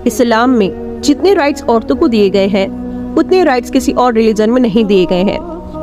اسلام میں جتنے رائٹس عورتوں کو دیے گئے ہیں اتنے رائٹس کسی اور ریلیجن میں نہیں دیے گئے ہیں۔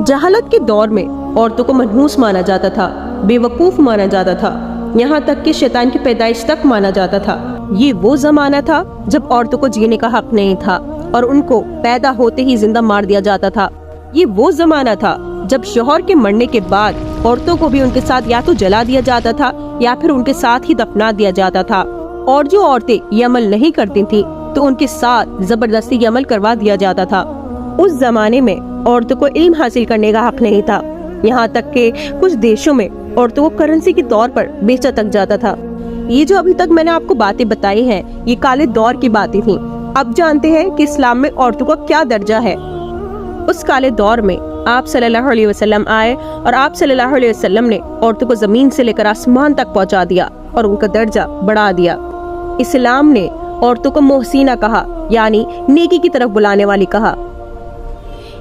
جہالت کے دور میں عورتوں کو منحوس مانا جاتا تھا، بے وقوف مانا جاتا تھا، یہاں تک کہ شیطان کی پیدائش تک مانا جاتا تھا۔ یہ وہ زمانہ تھا جب عورتوں کو جینے کا حق نہیں تھا اور ان کو پیدا ہوتے ہی زندہ مار دیا جاتا تھا۔ یہ وہ زمانہ تھا جب شوہر کے مرنے کے بعد عورتوں کو بھی ان کے ساتھ یا تو جلا دیا جاتا تھا یا پھر ان کے ساتھ ہی دفنا دیا جاتا تھا، اور جو عورتیں یہ عمل نہیں کرتی تھیں تو ان کے ساتھ زبردستی یہ عمل کروا دیا جاتا تھا۔ اس زمانے میں عورتوں کو علم حاصل کرنے کا حق نہیں تھا، یہاں تک کہ کچھ دیشوں میں عورتوں کو کرنسی کے طور پر بیچا تک جاتا تھا۔ یہ جو ابھی تک میں نے آپ کو باتیں بتائی ہیں یہ کالے دور کی باتیں تھیں۔ اب جانتے ہیں کہ اسلام میں عورتوں کا کیا درجہ ہے۔ اس کالے دور میں آپ صلی اللہ علیہ وسلم آئے اور آپ صلی اللہ علیہ وسلم نے عورتوں کو زمین سے لے کر آسمان تک پہنچا دیا اور ان کا درجہ بڑھا دیا۔ اسلام نے عورتوں کو محسینہ کہا، یعنی نیکی کی طرف بلانے والی کہا۔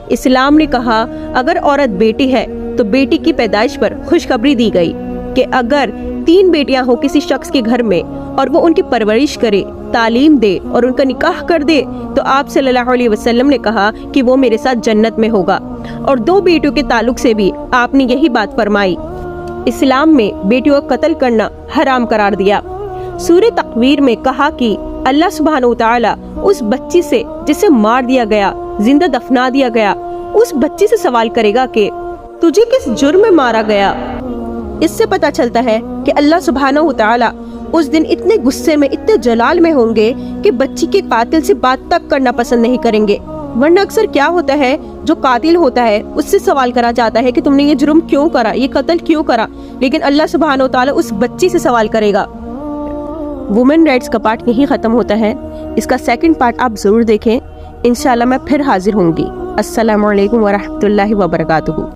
اسلام نے کہا اگر عورت بیٹی ہے تو بیٹی کی پیدائش پر خوشخبری دی گئی کہ اگر 3 بیٹیاں ہوں کسی شخص کے گھر میں اور وہ ان کی پرورش کرے، تعلیم دے اور ان کا نکاح کر دے تو آپ صلی اللہ علیہ وسلم نے کہا کہ وہ میرے ساتھ جنت میں ہوگا، اور 2 بیٹیوں کے تعلق سے بھی آپ نے یہی بات فرمائی۔ اسلام میں بیٹیوں کا قتل کرنا حرام قرار دیا۔ سورہ تکویر میں کہا کہ اللہ سبحانہ وتعالی اس بچی سے جسے مار دیا گیا، زندہ دفنا دیا گیا، اس بچی سے سوال کرے گا کہ تجھے کس جرم میں مارا گیا۔ اس سے پتہ چلتا ہے کہ اللہ سبحانہ وتعالی اس دن اتنے غصے میں، اتنے جلال میں ہوں گے کہ بچی کے قاتل سے بات تک کرنا پسند نہیں کریں گے۔ ورنہ اکثر کیا ہوتا ہے، جو قاتل ہوتا ہے اس سے سوال کرا جاتا ہے کہ تم نے یہ جرم کیوں کرا، یہ قتل کیوں کرا، لیکن اللہ سبحانہ وتعالی اس بچی سے سوال کرے گا۔ وومن رائٹس کا پارٹ یہیں ختم ہوتا ہے، اس کا سیکنڈ پارٹ آپ ضرور دیکھیں۔ انشاءاللہ میں پھر حاضر ہوں گی۔ السلام علیکم ورحمۃ اللہ وبرکاتہ۔